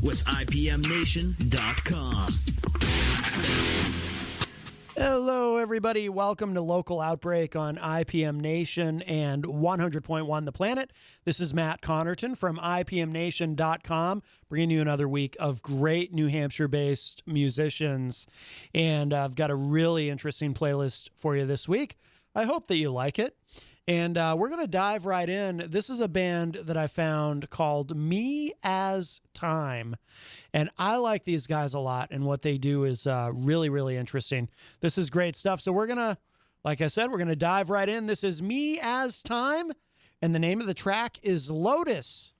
with IPMNation.com. Hello, everybody. Welcome to Local Outbreak on IPM Nation and 100.1 The Planet. This is Matt Connerton from IPMNation.com, bringing you another week of great New Hampshire-based musicians. And I've got a really interesting playlist for you this week. I hope that you like it. And we're going to dive right in. This is a band that I found called Me As Time. And I like these guys a lot, and what they do is really, really interesting. This is great stuff. So we're going to, like I said, we're going to dive right in. This is Me As Time, and the name of the track is Lotus,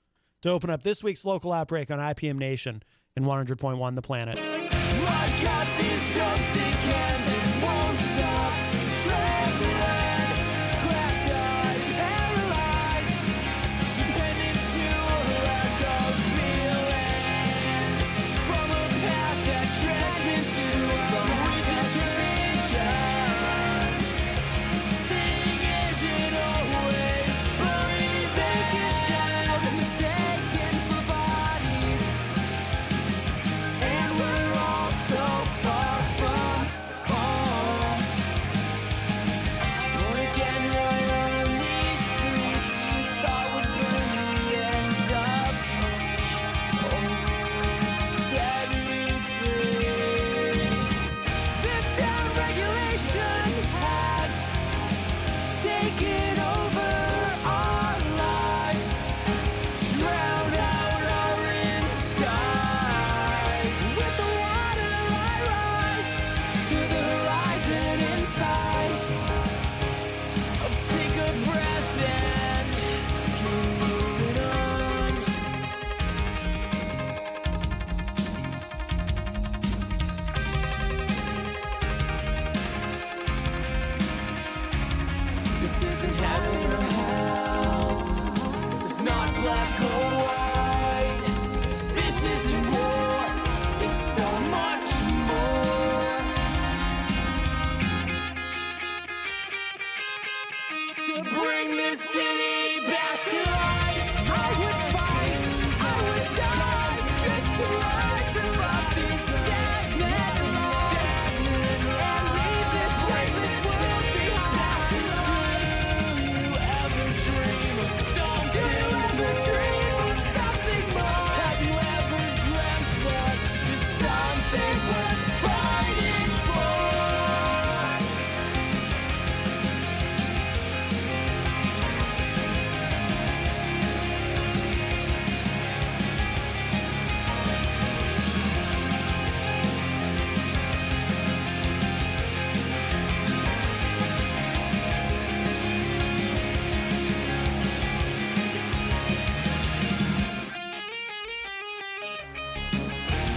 to open up this week's Local Outbreak on IPM Nation and 100.1 The Planet. I got these dumps in cans and won't stop traveling. Glass-eyed, paralyzed, dependent to a lack of feeling. From a path that drags me to a redetermination. Seeing isn't always breathing in shadows, mistaken for bodies. And we're all so far from home. Born again right on these streets, you thought would bring the end up. Set me free. This down regulation has taken over our lives, drowned out our inside. With the water I rise to the horizon inside. Take a breath and keep moving on. This isn't heaven or hell. It's not black or white. This isn't war. It's so much more. To bring this city back to life, I would fight, I would die, just to rise above these stagnant laws and leave this senseless world behind. Do you ever dream of something? Do you ever dream of something more? Have you ever dreamt that there's something worth fighting for?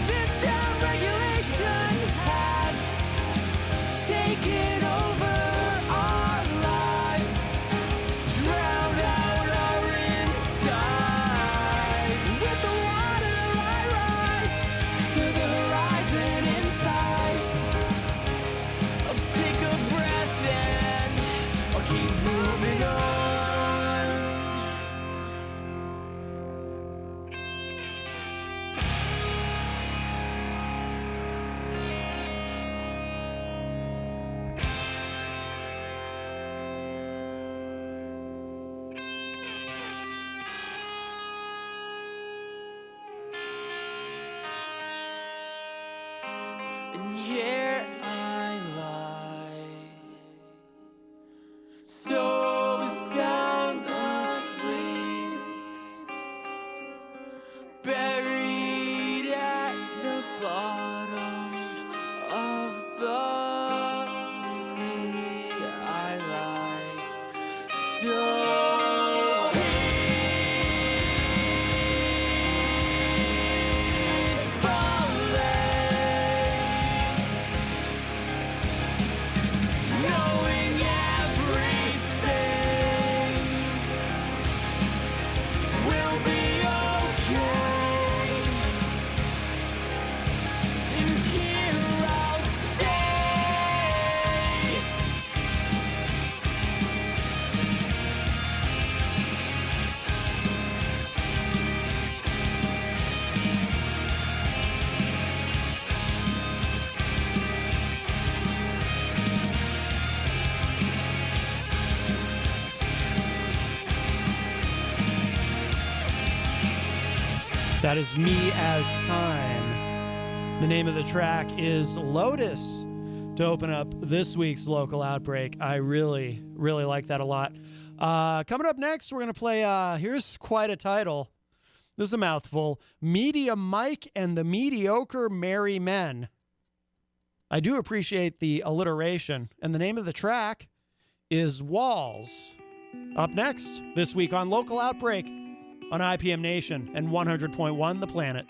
This down regulation has taken over our lives, drowned out our inside. With the water I rise to the horizon inside. I'll take a breath and I'll keep moving on. And here I lie, so sound asleep, buried at the bottom of the sea. I lie, so peacefully. That is Me as Time. The name of the track is Lotus to open up this week's local outbreak. I really, really like that a lot. Coming up next, we're going to play, here's quite a title. This is a mouthful. Media Mike and the Mediocre Merry Men. I do appreciate the alliteration. And the name of the track is Walls. Up next, this week on Local Outbreak on IPM Nation and 100.1 The Planet.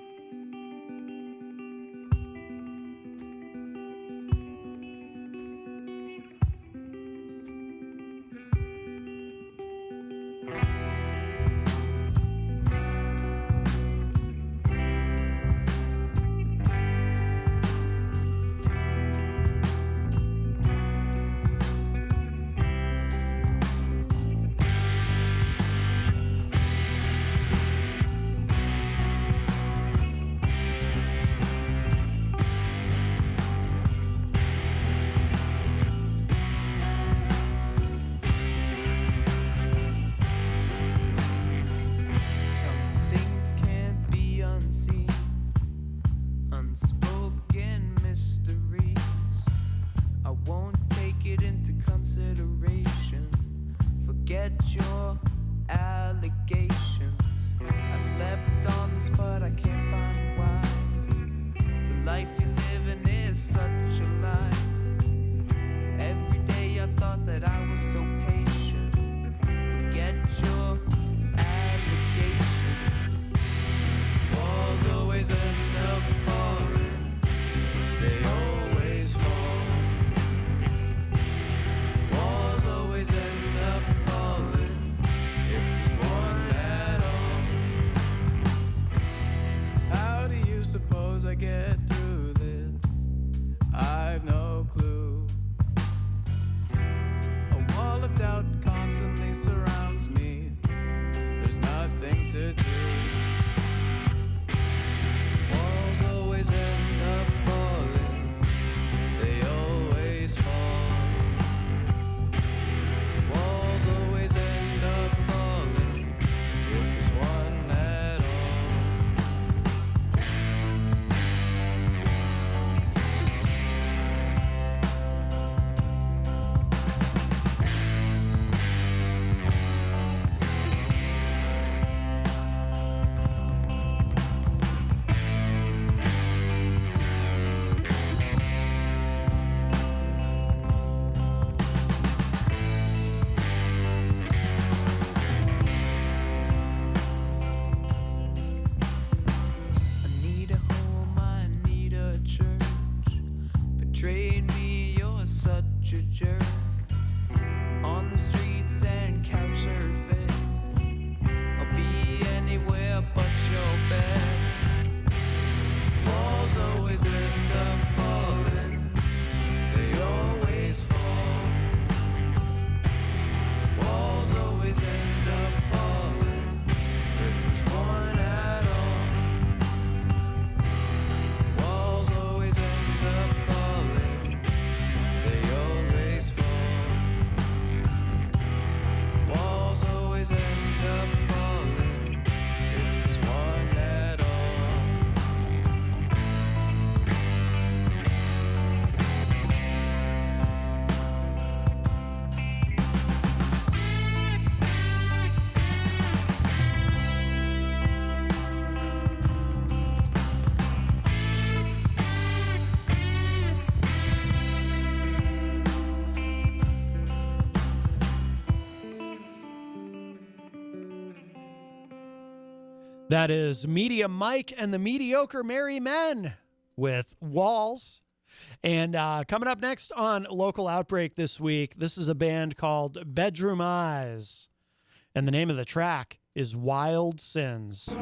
That is Media Mike and the Mediocre Merry Men with Walls. And coming up next on Local Outbreak this week, this is a band called Bedroom Eyes. And the name of the track is Wild Sins.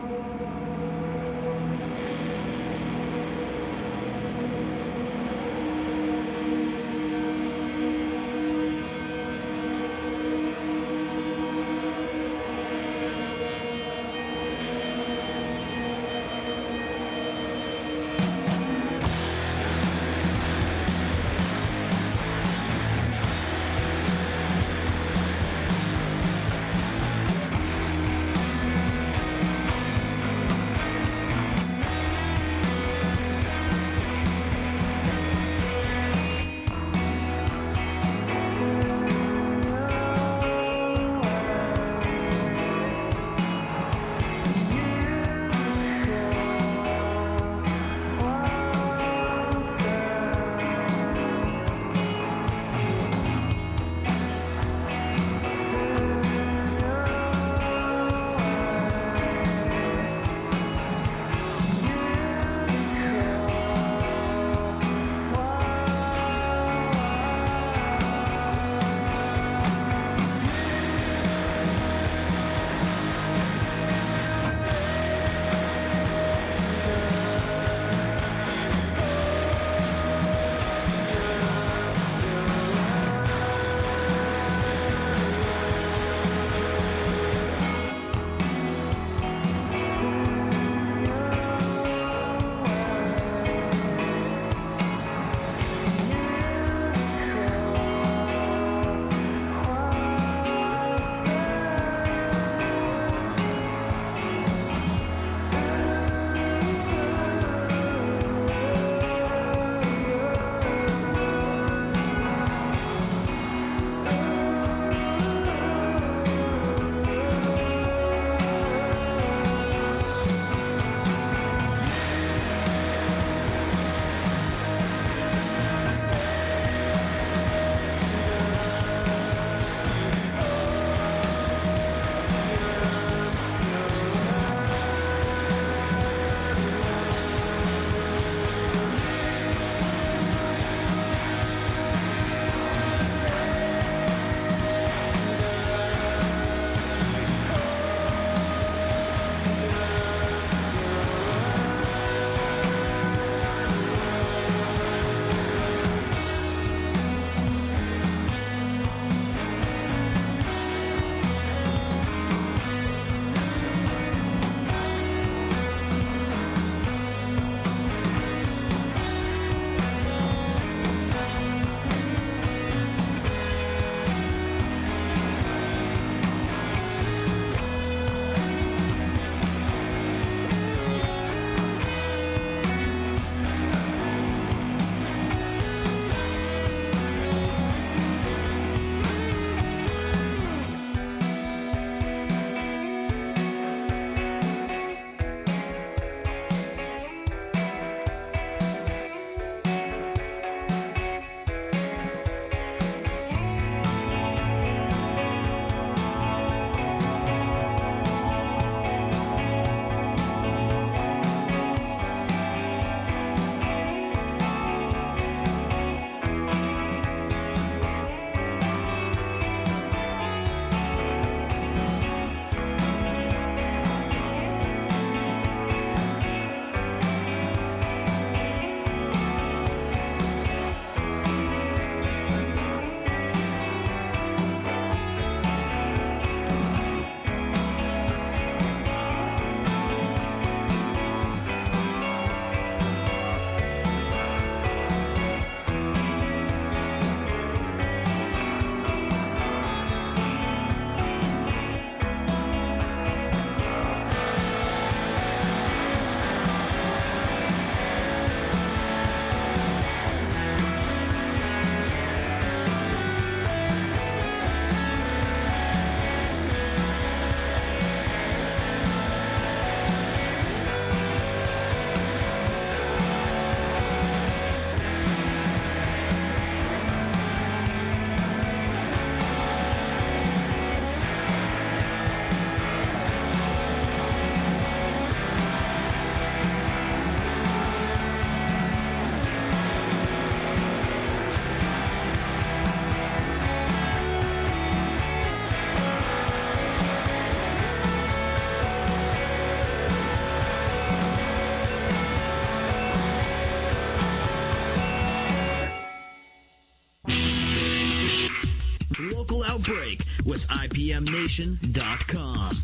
Outbreak with IPMNation.com.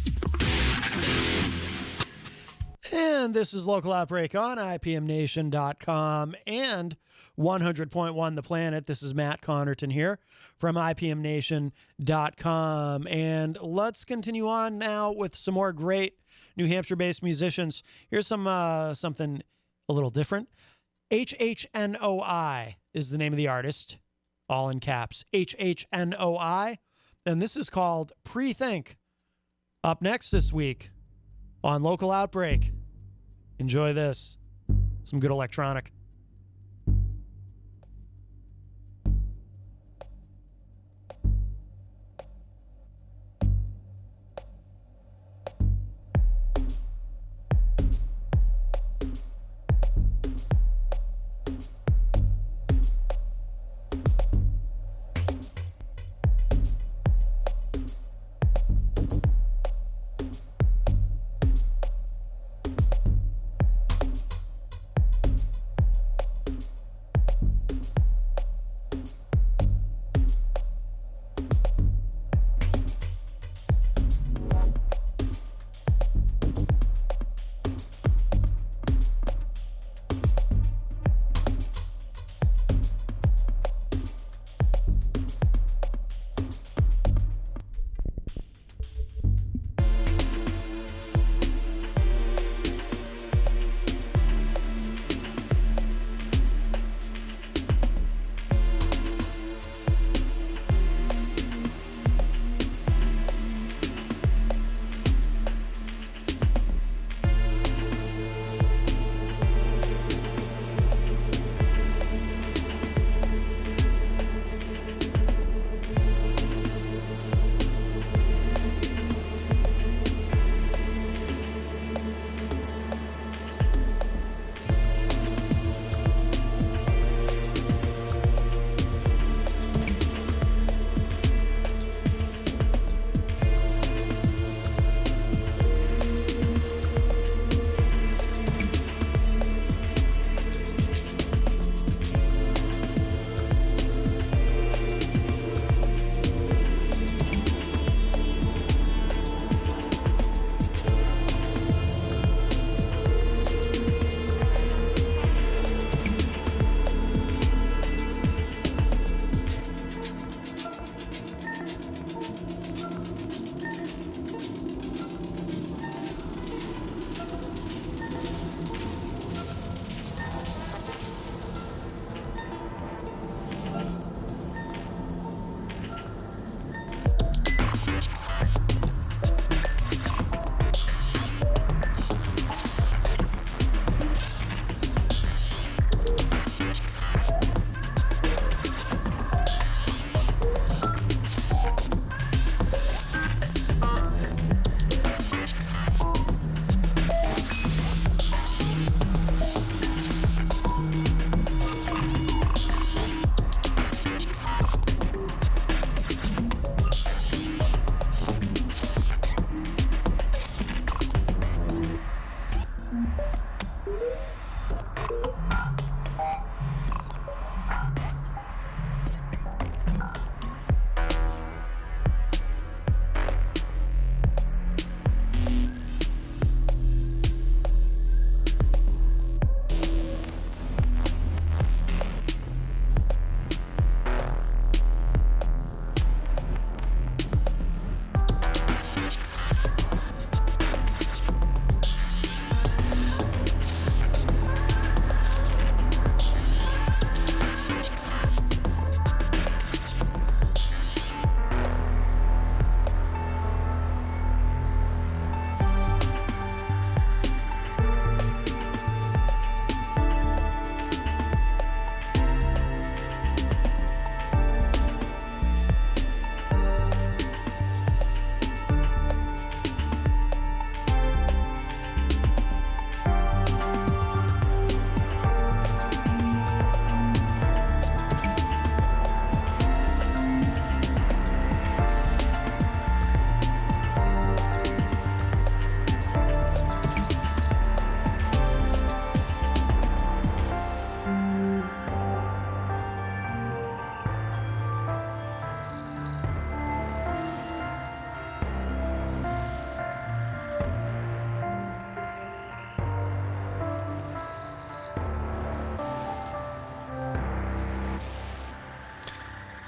And this is Local Outbreak on IPMNation.com and 100.1 The Planet. This is Matt Connerton here from IPMNation.com. And let's continue on now with some more great New Hampshire-based musicians. Here's something a little different. HHNOI is the name of the artist, all in caps. HHNOI. And this is called Pre-Think. Up next this week on Local Outbreak. Enjoy this. Some good electronic.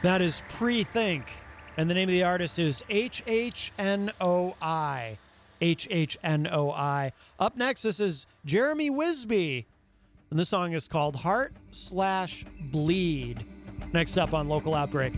That is Pre-Think, and the name of the artist is HHNOI. HHNOI. Up next, this is Jeremy Wisby, and the song is called Heart/Bleed. Next up on Local Outbreak.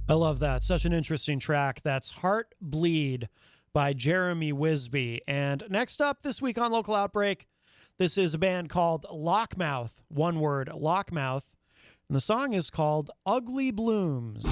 I love that. Such an interesting track. That's Heart Bleed by Jeremy Wisby. And next up this week on Local Outbreak, this is a band called Lockmouth. One word, Lockmouth. And the song is called Ugly Blooms.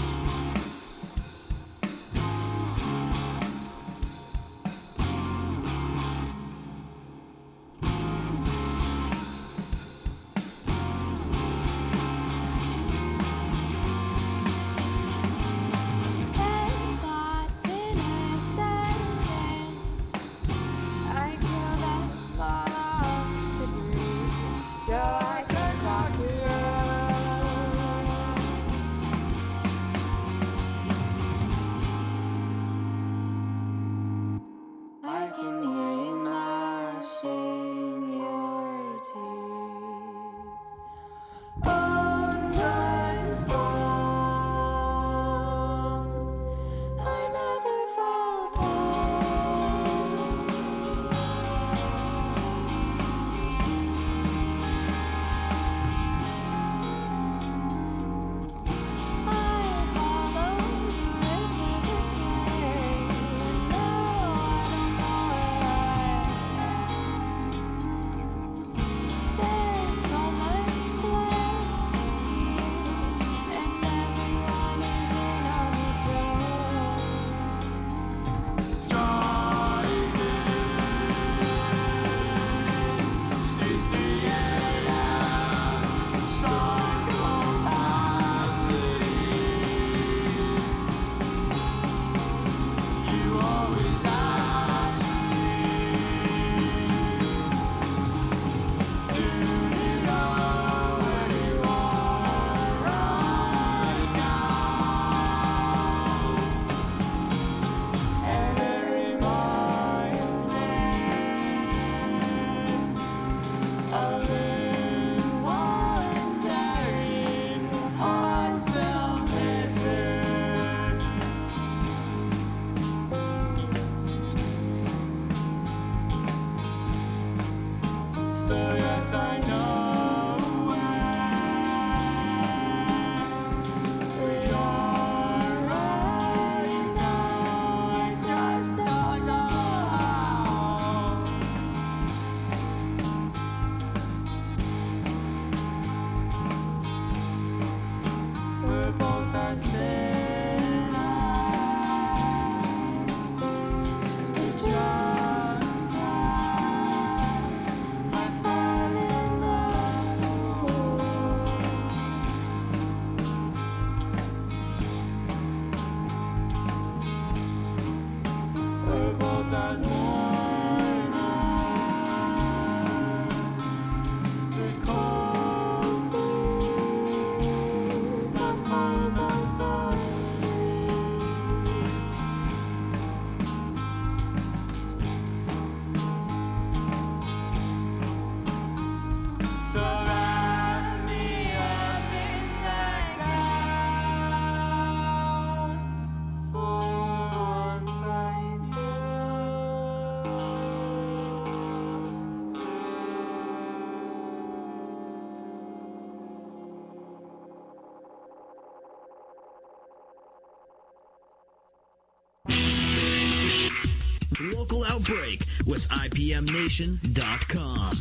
Local Outbreak with IPMNation.com.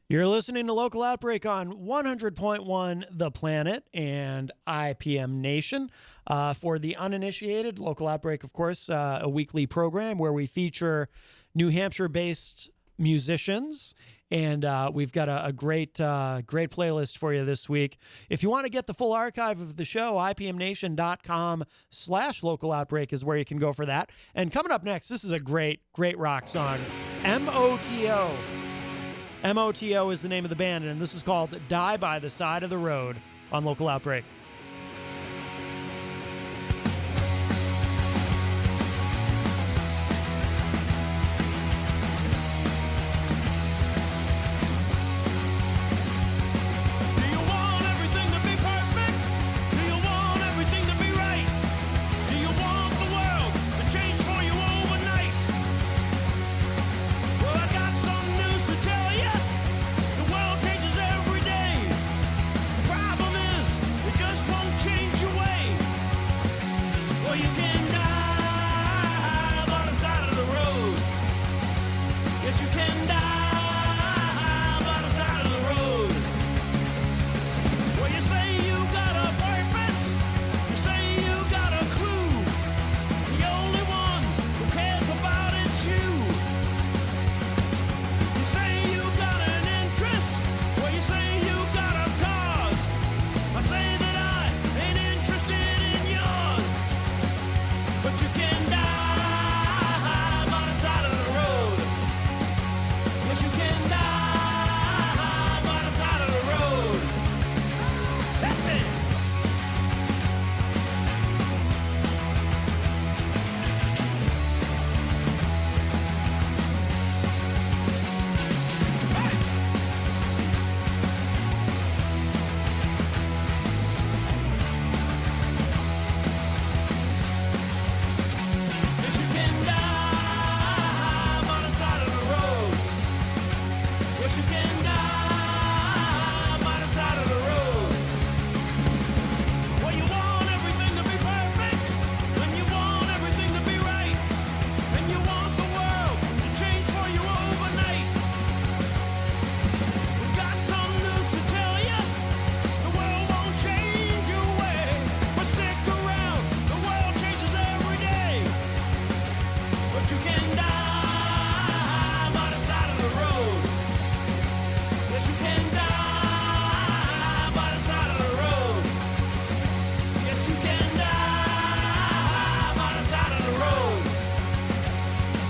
You're listening to Local Outbreak on 100.1 The Planet and IPM Nation. For the uninitiated, Local Outbreak, of course, a weekly program where we feature New Hampshire-based musicians. And we've got a great playlist for you this week. If you want to get the full archive of the show, IPMNation.com/Local Outbreak is where you can go for that. And coming up next, this is a great rock song. MOTO. MOTO is the name of the band, and this is called Die by the Side of the Road on Local Outbreak. Just Yes, you can die by the side of the road. Well, you say you got a purpose, you say you got a clue. The only one who cares about it's you. You say you got an interest, well, you say you got a cause. I say that I ain't interested in yours, but you can die by the side of the road. Yes, you can die by the side of the road. That's it. Yes, you can die by the side of the road. Yes, you can die by the side of the road. Well, you want everything to be perfect, and you want everything to be right, and you want the world to change for you overnight. We got some news to tell you. The world won't change your way, but stick around. The world changes every day. But you can die by the side of the road. Yes, you can die by the side of the road. Yes, you can die by the side of the road.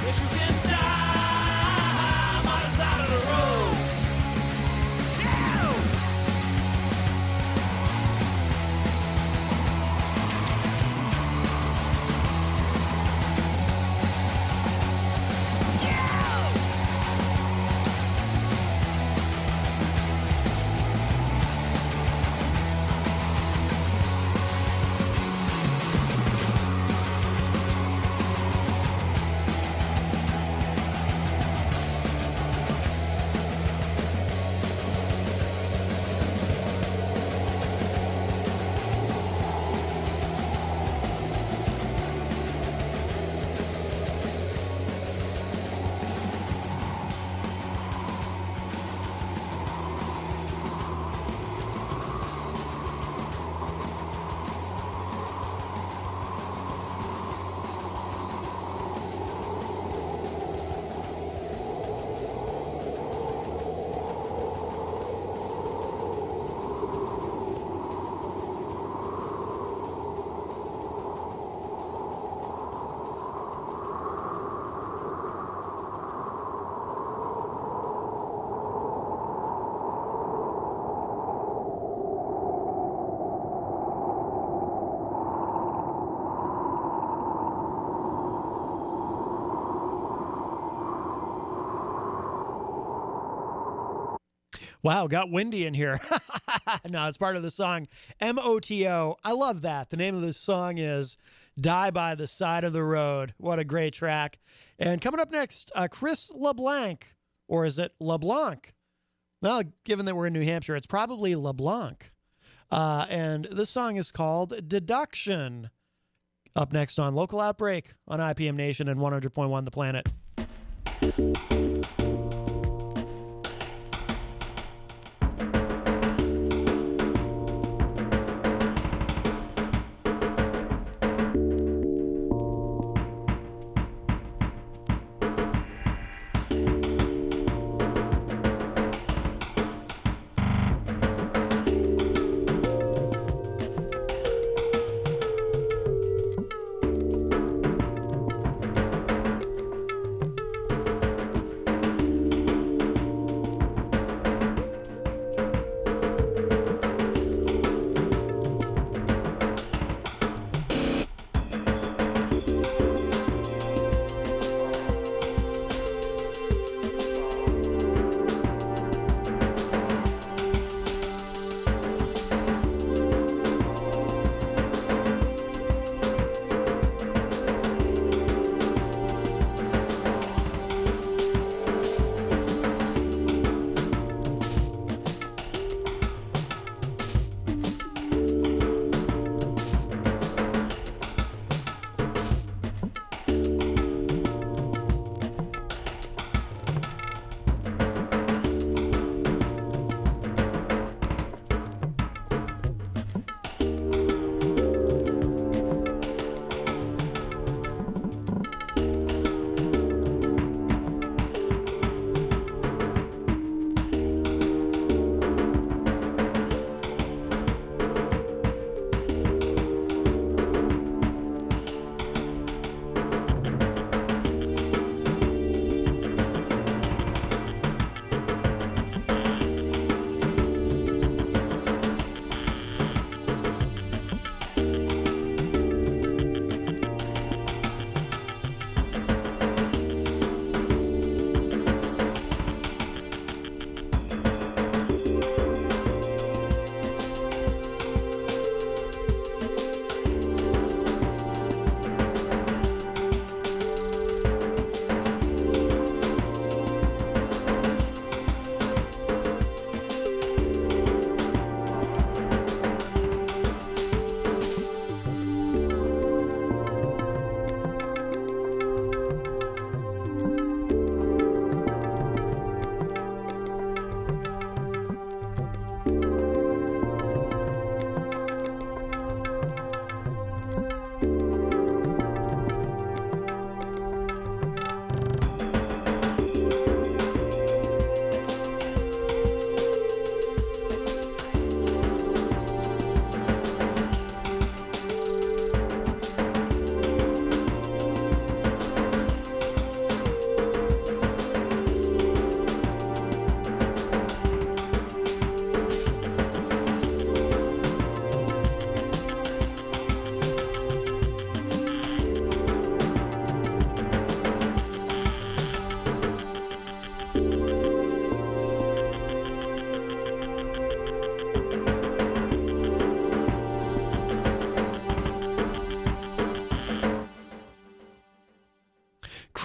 Yes, you can die by the side of the road. Yeah! Wow, got windy in here. No, it's part of the song MOTO. I love that. The name of this song is Die by the Side of the Road. What a great track. And coming up next, Chris LeBlanc, or is it LeBlanc? Well, given that we're in New Hampshire, it's probably LeBlanc. And this song is called Deduction. Up next on Local Outbreak on IPM Nation and 100.1 The Planet.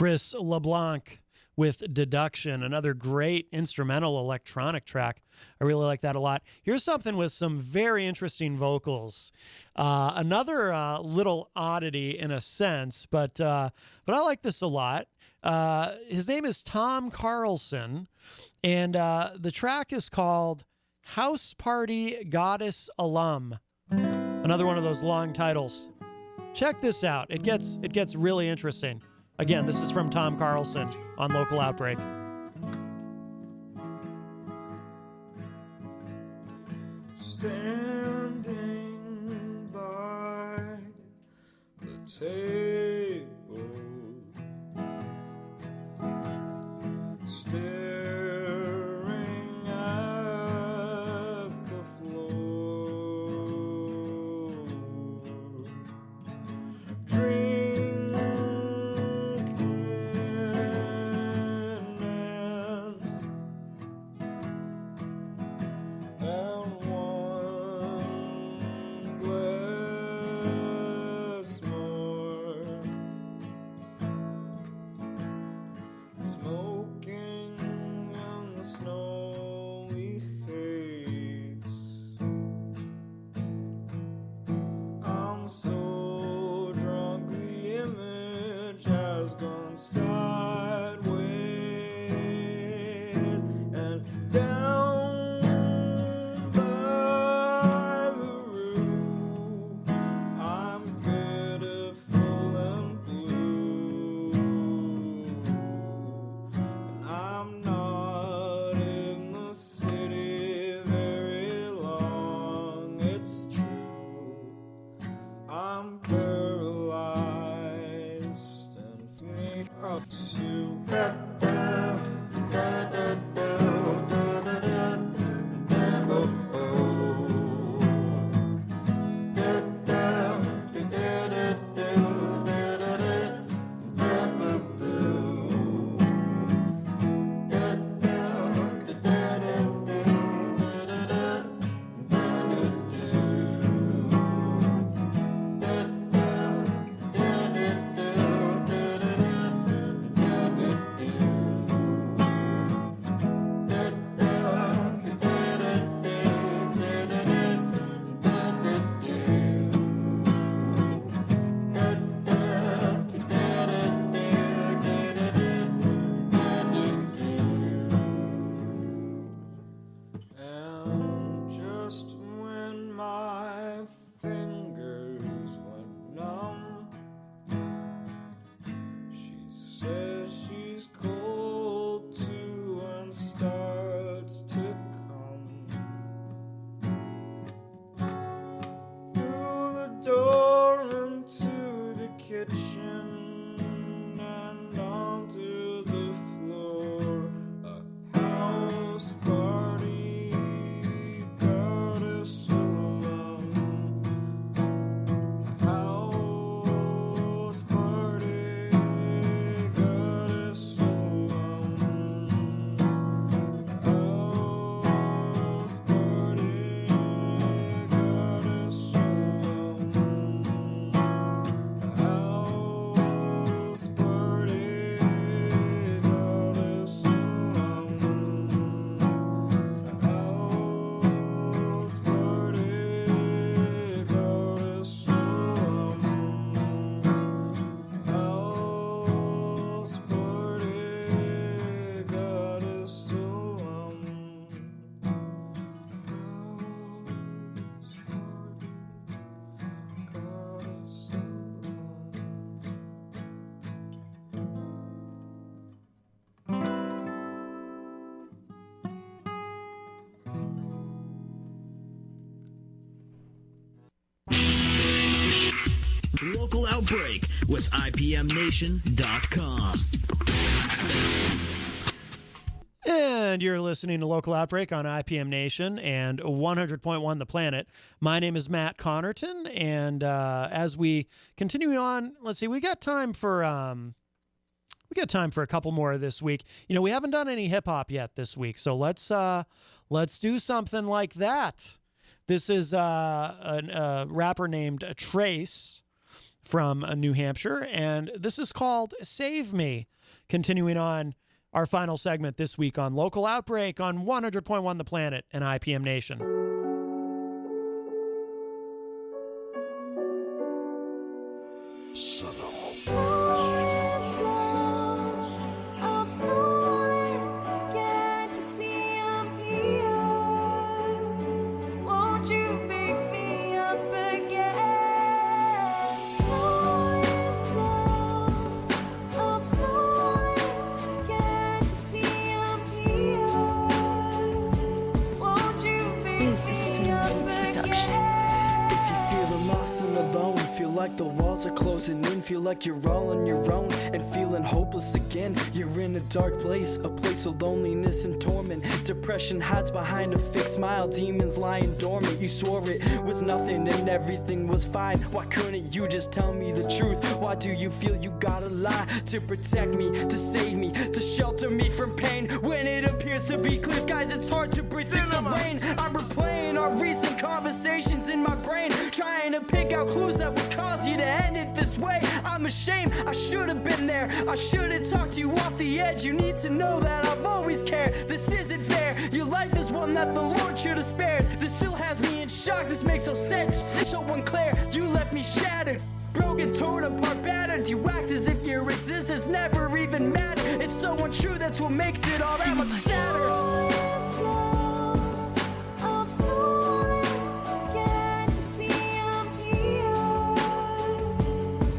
Chris LeBlanc with Deduction, another great instrumental electronic track. I really like that a lot. Here's something with some very interesting vocals. Another little oddity in a sense, but I like this a lot. His name is Tom Carlson, and the track is called House Party Goddess Alum. Another one of those long titles. Check this out. It gets really interesting. Again, this is from Tom Carlson on Local Outbreak. Standing by the table, staring at the floor, drinking and one glass more, smoking in the snowy haze. I'm so drunk the image has gone sideways, and down by the room I'm pitiful and blue, and I'm not in the city very long, it's true. I'm paralyzed and think of you. And just when my fingers went numb, she says she's cold too and starts to come through the door into the kitchen and onto the floor. A house party goddess alum. House party goddess alum. House party goddess alum. House party goddess alum. House party goddess alum. House party goddess alum. Local Outbreak with IPMNation.com. And you're listening to Local Outbreak on IPM Nation and 100.1 The Planet. My name is Matt Connerton, and as we continue on, let's see, we got time for a couple more this week. You know, we haven't done any hip hop yet this week, so let's do something like that. This is a rapper named Trace, from New Hampshire, and this is called Save Me. Continuing on our final segment this week on Local Outbreak on 100.1 The Planet and IPM Nation. I'm falling, can't you see I'm here? Won't you pick me up again? Falling down, I'm falling, can't you see I'm here? Won't you pick me up again? If you're feeling lost and alone, feel like the walls are closing in, feel like you're all on your own and feeling hopeless again. You're in a dark place, a place of loneliness and torment. Depression hides behind a fake smile, demons lying dormant. You swore it was nothing and everything was fine. Why couldn't you just tell me the truth? Why do you feel you gotta lie to protect me, to save me, to shelter me from pain? When it appears to be clear skies, it's hard to predict the rain. I'm replaying our recent conversations in my brain, trying to pick out clues that would cause you to end it this way. I'm ashamed, I should have been there. I should have talked you off the edge. You need to know that I've always cared. This isn't fair. Your life is one that the Lord should have spared. This still has me in shock. This makes no sense. It's so unclear. You left me shattered, broken, torn apart, battered. You act as if your existence never even mattered. It's so untrue. That's what makes it all that much sadder. I'm falling, can't you see I'm here?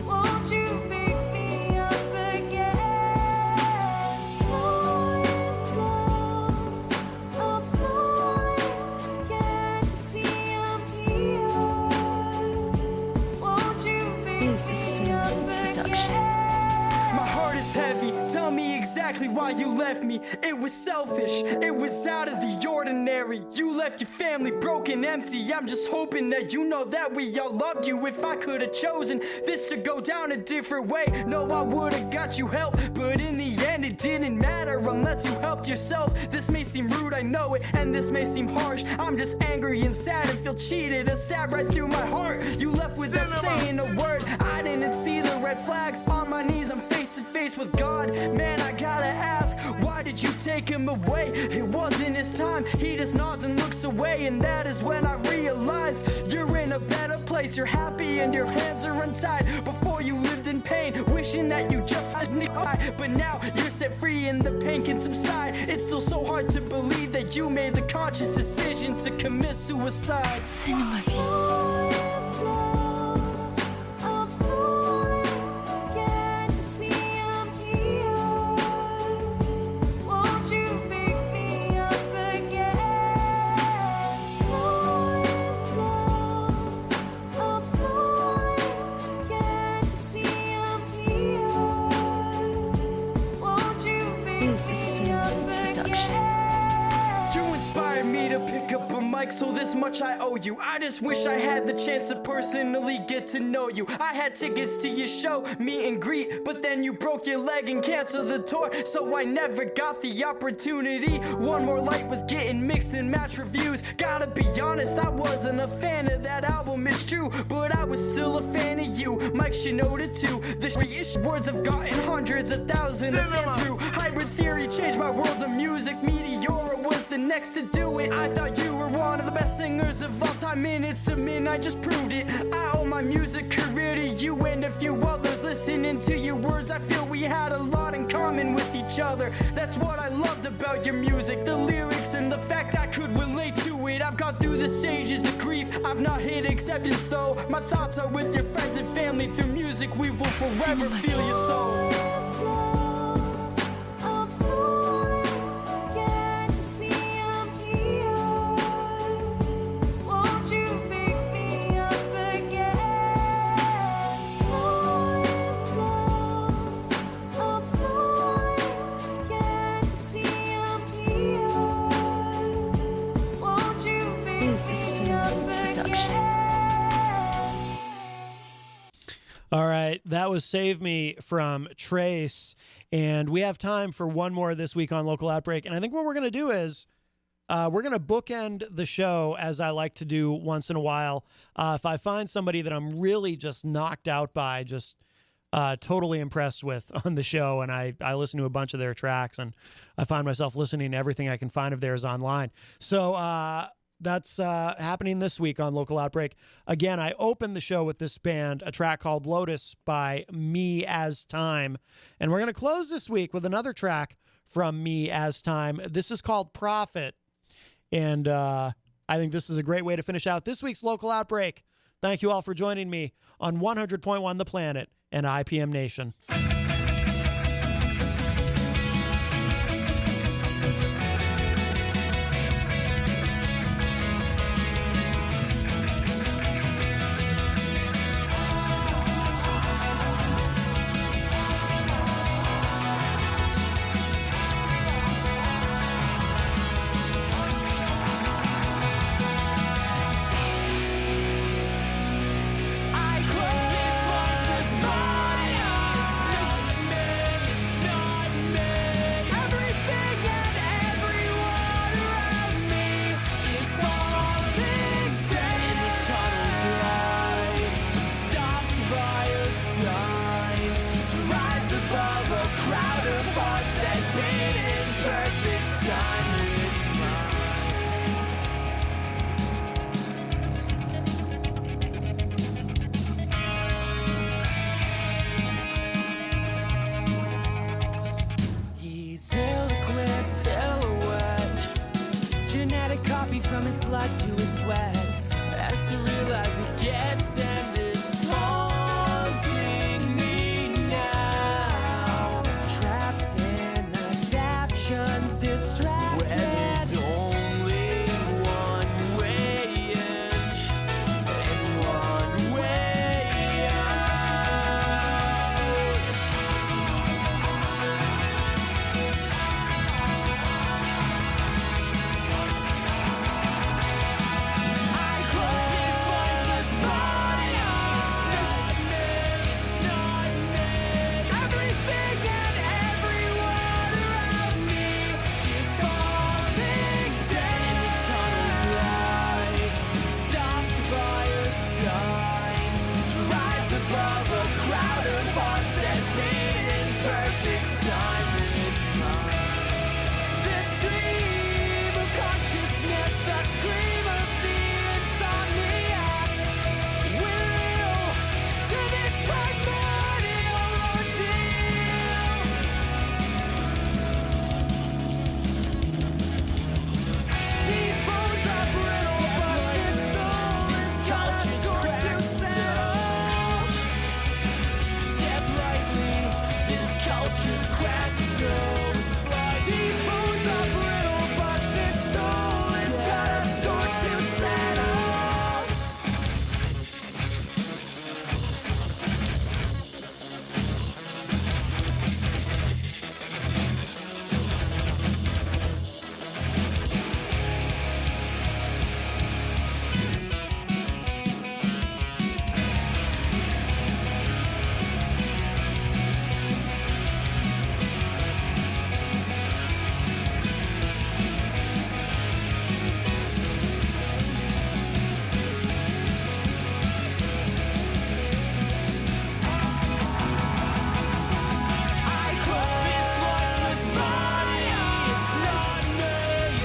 Won't you pick me up again? Falling down, I'm falling, can't you see I'm here? Won't you pick me up again? My heart is heavy. Tell me exactly why you left me. It was selfish. It was out of the ordinary. You left your family broken, empty. I'm just hoping that you know that we all loved you. If I could have chosen this to go down a different way, no, I would have got you help. But in the end, it didn't matter unless you helped yourself. This may seem rude, I know it, and this may seem harsh. I'm just angry and sad and feel cheated. A stab right through my heart. You left without saying a word. I didn't see the red flags. On my knees, I'm face to face with God. Man, I gotta ask, why did you take him away? It wasn't his time. He just nods and looks away, and that is when I realize you're in a better place. You're happy and your hands are untied. Before you lived in pain, wishing that you just die. But now you're set free and the pain can subside. It's still so hard to believe that you made the conscious decision to commit suicide. Falling down, I'm falling, can't you see I'm here? Won't you pick me up again? Falling down, I'm falling, can't you see I'm here? Won't you pick me up again? You inspired me to pick up a mic, so this much I owe you. I just wish I had the chance to personally get to know you. I had tickets to your show, meet and greet, but then you broke your leg and canceled the tour, so I never got the opportunity. One More Light was getting mixed and match reviews. Gotta be honest, I wasn't a fan of that album, it's true, but I was still a fan of you. Mike Shinoda too. The words have gotten hundreds of thousands of fans through. Hybrid Theory changed my world of music. Meteora was the next to do it. I thought you were one of the best singers of all time. Minutes to Midnight just proved it. I owe my music career to you and a few others. Listening to your words, I feel we had a lot in common with each other. That's what I loved about your music, the lyrics and the fact I could relate to it. I've gone through the stages of grief, I've not hit acceptance though. My thoughts are with your friends and family. Through music we will forever feel your soul. I'm falling, can't you see I'm here? Won't you pick me up again? Falling down, I'm falling, can't you see I'm here? Won't you pick me up again? All right, that was Save Me from Trace, and we have time for one more this week on Local Outbreak, and I think what we're going to do is We're going to bookend the show, as I like to do once in a while. If I find somebody that I'm really just knocked out by, just totally impressed with on the show, and I listen to a bunch of their tracks, and I find myself listening to everything I can find of theirs online. So that's happening this week on Local Outbreak. Again, I opened the show with this band, a track called Lotus by Me As Time. And we're going to close this week with another track from Me As Time. This is called Prophet. And I think this is a great way to finish out this week's Local Outbreak. Thank you all for joining me on 100.1 The Planet and IPM Nation. I close this lifeless body. It's not me, it's not me. Everything and everyone around me is falling dead in the tunnel's light. Stopped by a sign to rise above a crowd of hearts that beat in perfect time with He's ill-equipped, silhouette, genetic copy from his blood to his sweat. As to realize it gets, and it's haunting me now. Trapped in adaptions, distracted. Where there's only one way in and one way out. I close this lifeless body. It's not me. Everything and everyone around me is falling dead in the tunnel's light. Stopped by a sign to rise above a crowd of hearts that beat in perfect time with mine. The scream of consciousness, the scream of the insomniacs, will to this primordial ordeal. These bones are brittle, but this soul is cast to settle. Step lightly, this culture's cracked so slight. These bones are brittle, but this soul has got a score to settle. I close this lifeless body. It's not me,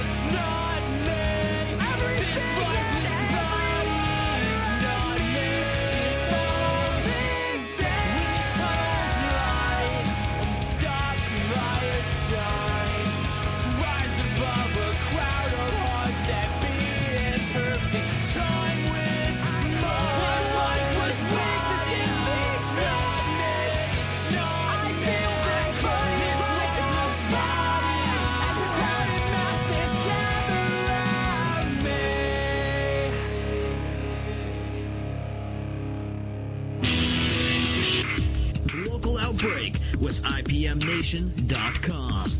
it's not me. Everything and everyone is not me. It's falling dead in the tunnel's light. I'm stopped by a sign to rise above a crowd of hearts that beat in perfect time with mine. This lifeless weakness gives me strength. It's not I feel this burning lifeless body as the crowded masses gather around me. Local Outbreak with IPMNation.com.